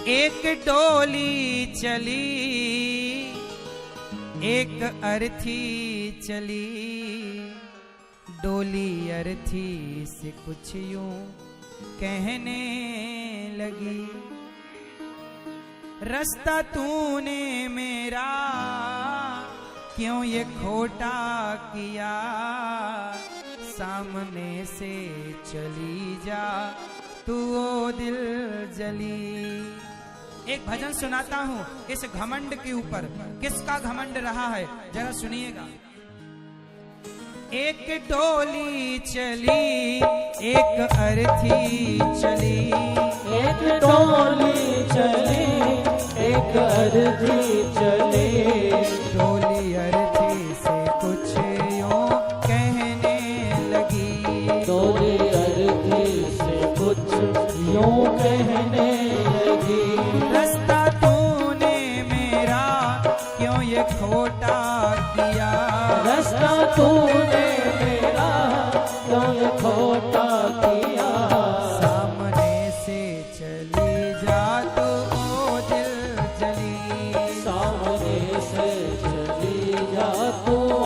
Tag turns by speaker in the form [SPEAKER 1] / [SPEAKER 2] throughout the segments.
[SPEAKER 1] एक डोली चली, एक अर्थी चली, डोली अर्थी से कुछ यूं कहने लगी, रास्ता तूने मेरा क्यों ये खोटा किया, सामने से चली जा तू ओ दिल जली। एक भजन सुनाता हूं इस घमंड के ऊपर, किसका घमंड रहा है जरा सुनिएगा। एक डोली चली, एक अर्थी चली,
[SPEAKER 2] एक डोली चली, एक अर्थी चली,
[SPEAKER 1] डोली अर्थी से कुछ यूं कहने लगी,
[SPEAKER 2] डोली अर्थी से कुछ यूं कहने लगी,
[SPEAKER 1] रास्ता तूने मेरा क्यों ये खोटा किया,
[SPEAKER 2] रास्ता तूने मेरा क्यों ये खोटा किया,
[SPEAKER 1] सामने से चली जा तू ओ दिल जली,
[SPEAKER 2] सामने से चली जा तू ओ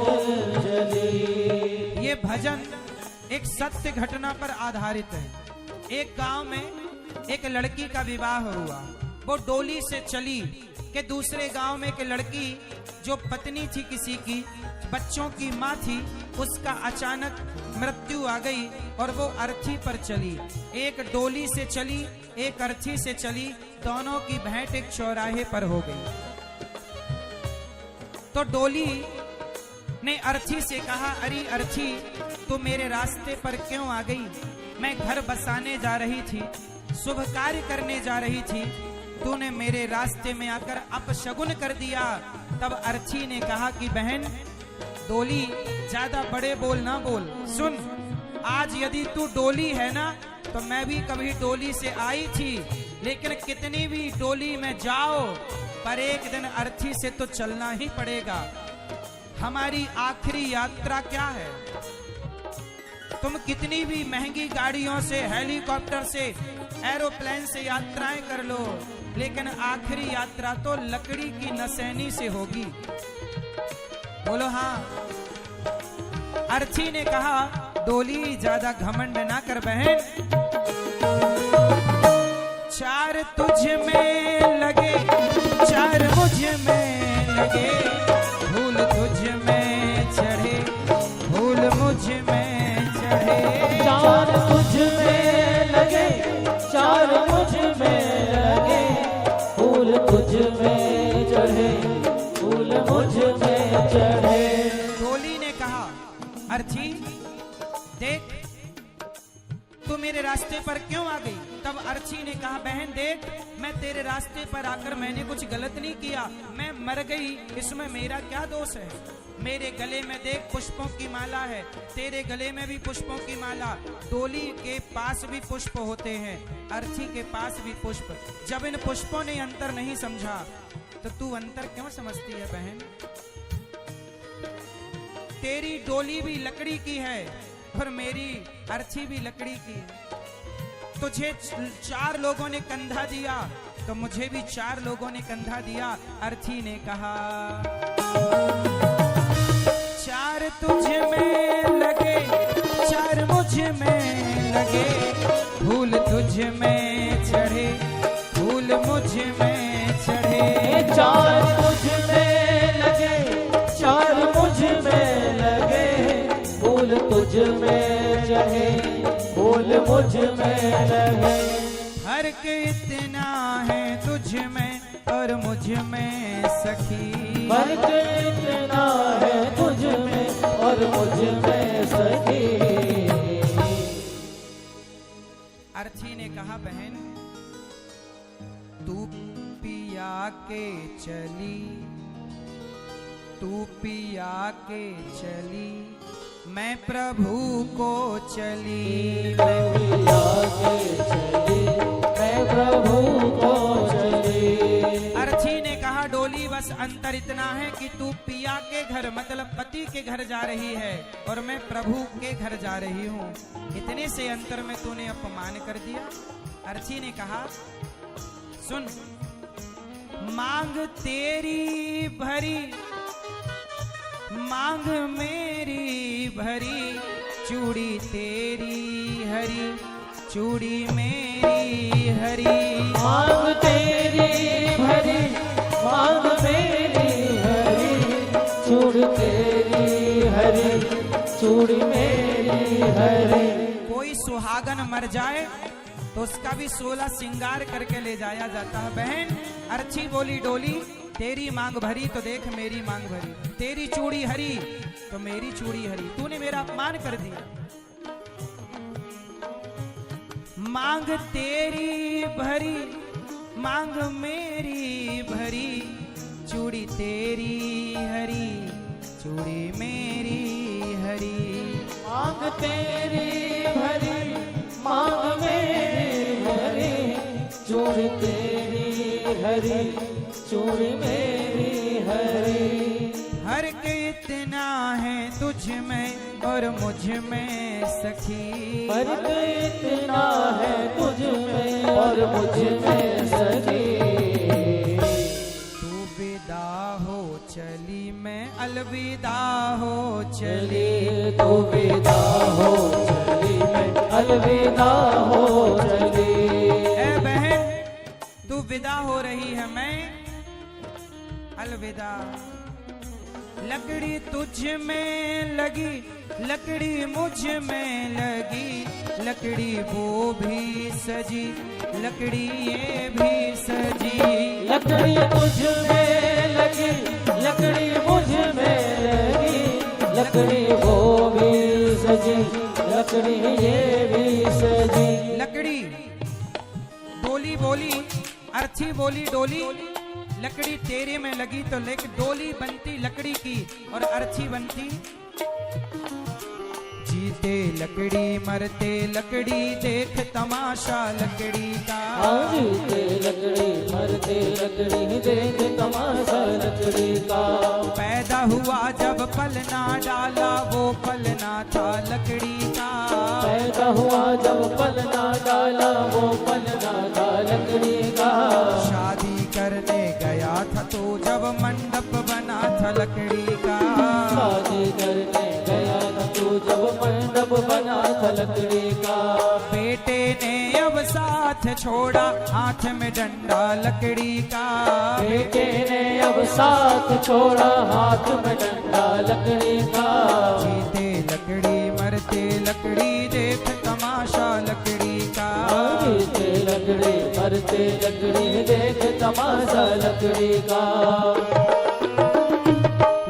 [SPEAKER 2] दिल जली।
[SPEAKER 1] ये भजन एक सत्य घटना पर आधारित है। एक गांव में एक लड़की का विवाह हुआ, वो डोली से चली कि दूसरे गांव में एक लड़की जो पत्नी थी किसी की, बच्चों की माँ थी, उसका अचानक मृत्यु आ गई और वो अर्थी पर चली। एक डोली से चली, एक अर्थी से चली, दोनों की भेंट एक चौराहे पर हो गई। तो डोली ने अर्थी से कहा, अरे अर्थी तू मेरे रास्ते पर क्यों आ गई, मैं घर बसाने जा रही थी, शुभ कार्य करने जा रही थी, तूने मेरे रास्ते में आकर अपशगुन कर दिया। तब अर्थी ने कहा कि बहन डोली ज्यादा बड़े बोल ना बोल, सुन आज यदि तू डोली है ना तो मैं भी कभी डोली से आई थी, लेकिन कितनी भी डोली में जाओ पर एक दिन अर्थी से तो चलना ही पड़ेगा। हमारी आखिरी यात्रा क्या है, तुम कितनी भी महंगी गाड़ियों से, हेलीकॉप्टर से, एरोप्लेन से यात्राएं कर लो, लेकिन आखिरी यात्रा तो लकड़ी की नसैनी से होगी। बोलो हाँ। अर्थी ने कहा डोली ज्यादा घमंड ना कर बहन, चार तुझ में लगे, चार मुझ में लगे, फूल तुझ में चढ़े, फूल मुझ में चढ़े,
[SPEAKER 2] चार तुझ में लगे, चार मुझ में लगे, फूल तुझ में चढ़े, फूल मुझ में चढ़े।
[SPEAKER 1] डोली ने कहा अर्थी देख तू मेरे रास्ते पर क्यों आ गई। तब अर्थी ने कहा बहन देख मैं तेरे रास्ते पर आकर मैंने कुछ गलत नहीं किया, मैं मर गई, इसमें मेरा क्या दोष है। मेरे गले में देख पुष्पों की माला है, तेरे गले में भी पुष्पों की माला, डोली के पास भी पुष्प होते हैं, अर्थी के पास भी पुष्प। जब इन पुष्पों ने अंतर नहीं समझा तो तू अंतर क्यों समझती है बहन। तेरी डोली भी लकड़ी की है और मेरी अर्थी भी लकड़ी की है। तुझे चार लोगों ने कंधा दिया तो मुझे भी चार लोगों ने कंधा दिया। अर्थी ने कहा चार तुझ में लगे, चार मुझ में लगे, फूल तुझ में चढ़े, फूल मुझ में चढ़े,
[SPEAKER 2] चार मुझ में लगे, चार मुझ में लगे, फूल तुझ में चढ़े, फूल मुझ में लगे।
[SPEAKER 1] फर्क इतना है तुझ में और मुझ में सखी,
[SPEAKER 2] फर्क इतना है तुझ में और मुझ में सखी।
[SPEAKER 1] अर्थी ने कहा बहन तू पिया के चली, तू पिया के चली, मैं प्रभु को चली,
[SPEAKER 2] मैं पिया के चली, मैं प्रभु को चली।
[SPEAKER 1] अर्थी ने कहा डोली बस अंतर इतना है कि तू पिया के घर मतलब पति के घर जा रही है और मैं प्रभु के घर जा रही हूँ। इतने से अंतर में तूने अपमान कर दिया। अर्थी ने कहा सुन, मांग तेरी भरी मांग मेरी भरी, चूड़ी तेरी हरी चूड़ी मेरी हरी।
[SPEAKER 2] मांग तेरी भरी मांग मेरी हरी, चूड़ी तेरी हरी चूड़ी मेरी हरी।
[SPEAKER 1] कोई सुहागन मर जाए तो उसका भी 16 श्रृंगार करके ले जाया जाता है। बहन अर्ची बोली डोली, तेरी मांग भरी तो देख मेरी मांग भरी, तेरी चूड़ी हरी तो मेरी चूड़ी हरी। तूने मेरा अपमान कर दिया। मांग तेरी भरी मांग मेरी भरी, चूड़ी तेरी हरी चूड़ी मेरी हरी।
[SPEAKER 2] मांग तेरी भरी मांग मेरी हरी, चूड़ी तेरी हरी चूड़ी मेरी हरी।
[SPEAKER 1] हर के इतना है तुझ में और मुझ में सखी,
[SPEAKER 2] फर्क इतना है तुझ में और मुझ में सखी।
[SPEAKER 1] तू विदा हो चली मैं अलविदा हो चली,
[SPEAKER 2] तू विदा हो चली मैं अलविदा हो चली।
[SPEAKER 1] ए बहन तू विदा हो रही है, मैं अलविदा। लकड़ी तुझ में लगी लकड़ी मुझ में लगी, लकड़ी वो भी सजी लकड़ी ये भी सजी।
[SPEAKER 2] लकड़ी तुझ में लगी लकड़ी मुझ में लगी, लकड़ी वो भी सजी लकड़ी ये भी सजी।
[SPEAKER 1] लकड़ी डोली बोली, अर्थी बोली डोली, लकड़ी तेरे में लगी तो लेक डोली बनती लकड़ी की और अर्थी बनती। जीते लकड़ी मरते लकड़ी, देख तमाशा लकड़ी का।
[SPEAKER 2] जीते लकड़ी मरते लकड़ी, देख तमाशा लकड़ी का।
[SPEAKER 1] पैदा हुआ जब पलना डाला, वो पलना था लकड़ी का।
[SPEAKER 2] पैदा हुआ जब पलना डाला, वो पलना था लकड़ी का।
[SPEAKER 1] शादी करने गया था तो जब मंडप बना था लकड़ी का।
[SPEAKER 2] शादी करने गया था तो जब मंडप बना था लकड़ी का।
[SPEAKER 1] बेटे ने अब साथ छोड़ा, हाथ में डंडा लकड़ी का।
[SPEAKER 2] बेटे ने अब साथ छोड़ा, हाथ में डंडा लकड़ी का।
[SPEAKER 1] जीते लकड़ी मरते लकड़ी, देख तमाशा लकड़ी का।
[SPEAKER 2] जीते लकड़ी मरते लकड़ी, देख तमाशा लकड़ी का।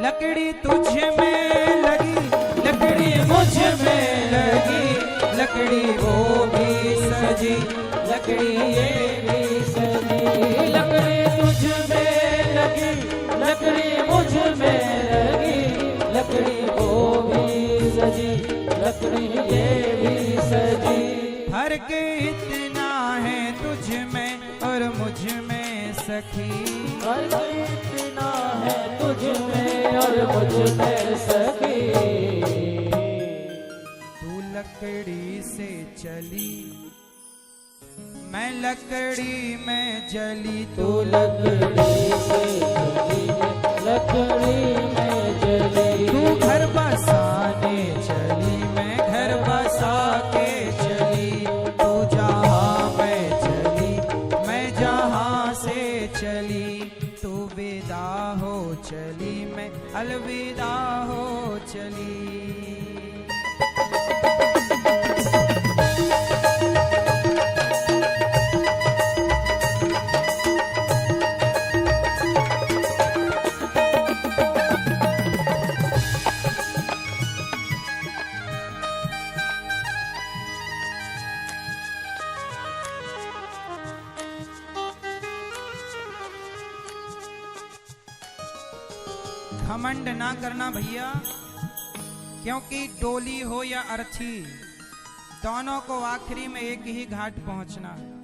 [SPEAKER 1] लकड़ी तुझ में लगी लकड़ी मुझ में लगी, लकड़ी वो भी सजी लकड़ी ये भी सजी।
[SPEAKER 2] लकड़ी तुझ में लगी लकड़ी मुझ में लगी, लकड़ी वो भी सजी लकड़ी ये भी सजी।
[SPEAKER 1] फर्क इतना है तुझ में और मुझ में सखी,
[SPEAKER 2] फर्क इतना है तुझ में और मुझ में सखी।
[SPEAKER 1] तू लकड़ी से चली मैं लकड़ी में जली,
[SPEAKER 2] तू लकड़ी से चली लकड़ी में जली।
[SPEAKER 1] तू घर बसाने चली मैं घर बसा के चली, तू जहाँ मैं चली मैं जहाँ से चली। तू विदा हो चली मैं अलविदा हो चली। घमंड ना करना भैया, क्योंकि डोली हो या अर्थी दोनों को आखिरी में एक ही घाट पहुंचना है।